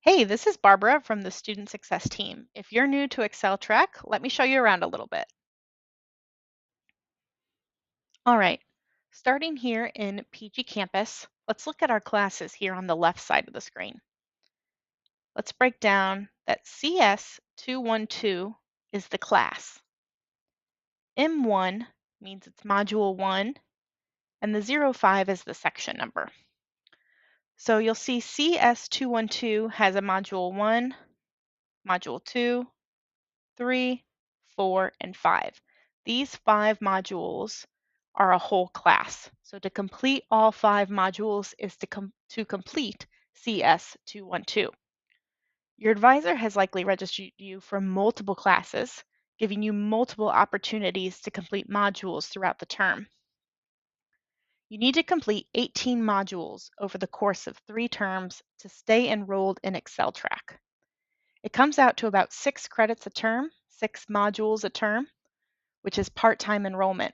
Hey, this is Barbara from the Student Success Team. If you're new to Excel Track, let me show you around a little bit. All right, starting here in PG Campus, let's look at our classes here on the left side of the screen. Let's break down that CS212 is the class. M1 means it's Module 1, and the 05 is the section number. So you'll see CS212 has a Module 1, Module 2, 3, 4, and 5. These 5 modules are a whole class. So to complete all 5 modules is to complete CS212. Your advisor has likely registered you for multiple classes, giving you multiple opportunities to complete modules throughout the term. You need to complete 18 modules over the course of 3 terms to stay enrolled in Excel Track. It comes out to about 6 credits a term, 6 modules a term, which is part-time enrollment.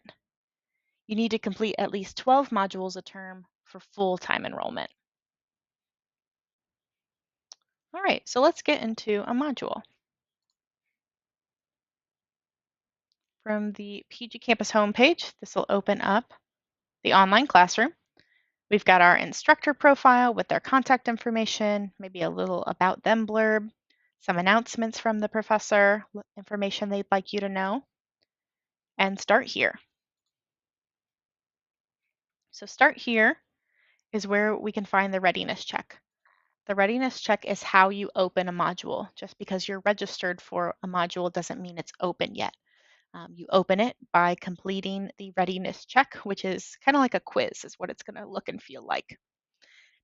You need to complete at least 12 modules a term for full-time enrollment. All right, so let's get into a module. From the PG Campus homepage, this will open up the online classroom. We've got our instructor profile with their contact information, maybe a little about them blurb, some announcements from the professor, information they'd like you to know, and start here. So start here is where we can find the readiness check. The readiness check is how you open a module. Just because you're registered for a module doesn't mean it's open yet. You open it by completing the readiness check, which is kind of like a quiz, is what it's going to look and feel like.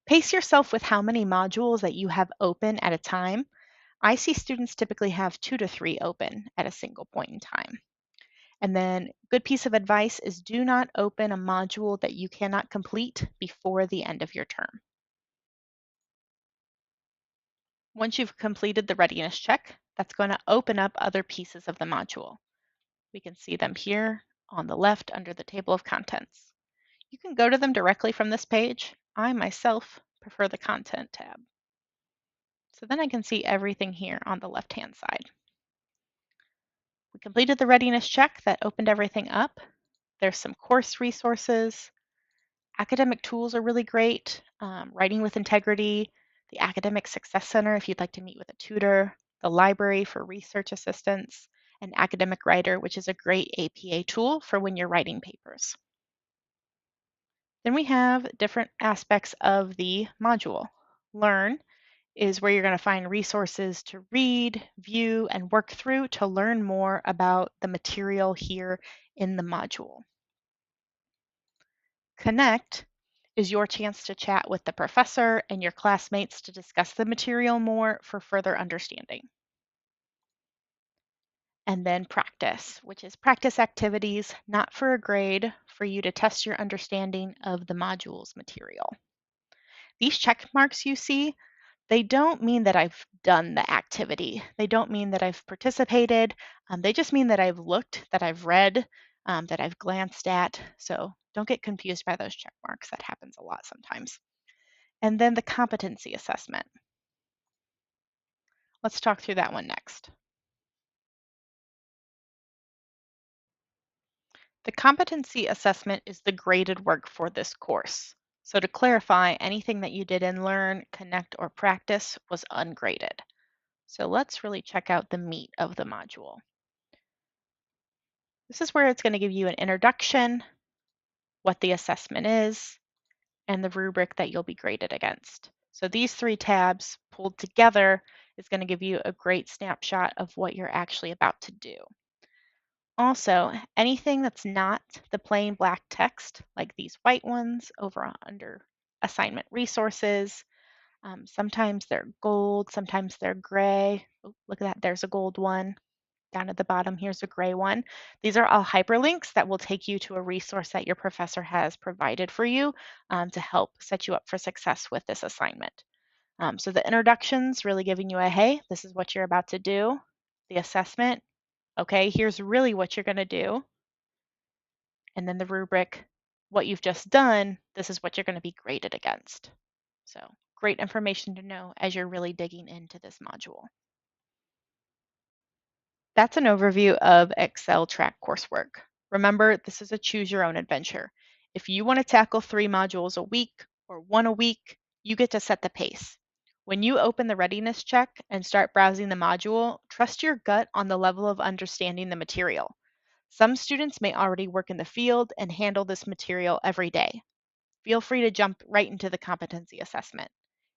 Pace yourself with how many modules that you have open at a time. I see students typically have 2 to 3 open at a single point in time. And then good piece of advice is do not open a module that you cannot complete before the end of your term. Once you've completed the readiness check, that's going to open up other pieces of the module. We can see them here on the left under the table of contents. You can go to them directly from this page. I myself prefer the content tab. So then I can see everything here on the left-hand side. We completed the readiness check that opened everything up. There's some course resources. Academic tools are really great. Writing with Integrity, the Academic Success Center if you'd like to meet with a tutor, the library for research assistance, and Academic Writer, which is a great APA tool for when you're writing papers. Then we have different aspects of the module. Learn is where you're going to find resources to read, view, and work through to learn more about the material here in the module. Connect is your chance to chat with the professor and your classmates to discuss the material more for further understanding. And then practice, which is practice activities, not for a grade, for you to test your understanding of the module's material. These check marks you see, they don't mean that I've done the activity. They don't mean that I've participated. They just mean that I've looked, that I've read, that I've glanced at. So don't get confused by those check marks. That happens a lot sometimes. And then the competency assessment. Let's talk through that one next. The competency assessment is the graded work for this course. So to clarify, anything that you did in Learn, Connect, or Practice was ungraded. So let's really check out the meat of the module. This is where it's going to give you an introduction, what the assessment is, and the rubric that you'll be graded against. So these 3 tabs pulled together is going to give you a great snapshot of what you're actually about to do. Also, anything that's not the plain black text, like these white ones over under assignment resources, sometimes they're gold, sometimes they're gray. Oh, look at that, there's a gold one. Down at the bottom, here's a gray one. These are all hyperlinks that will take you to a resource that your professor has provided for you to help set you up for success with this assignment. So the introduction's really giving you a, hey, this is what you're about to do. The assessment, okay, here's really what you're going to do. And then the rubric, what you've just done, this is what you're going to be graded against. So great information to know as you're really digging into this module. That's an overview of Excel track coursework. Remember, this is a choose your own adventure. If you want to tackle 3 modules a week or one a week, you get to set the pace. When you open the readiness check and start browsing the module, trust your gut on the level of understanding the material. Some students may already work in the field and handle this material every day. Feel free to jump right into the competency assessment.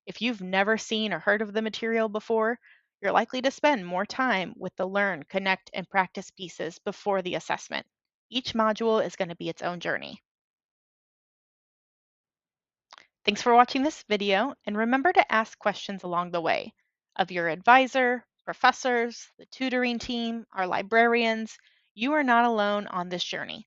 If you've never seen or heard of the material before, you're likely to spend more time with the learn, connect, and practice pieces before the assessment. Each module is going to be its own journey. Thanks for watching this video, and remember to ask questions along the way of your advisor, professors, the tutoring team, our librarians. You are not alone on this journey.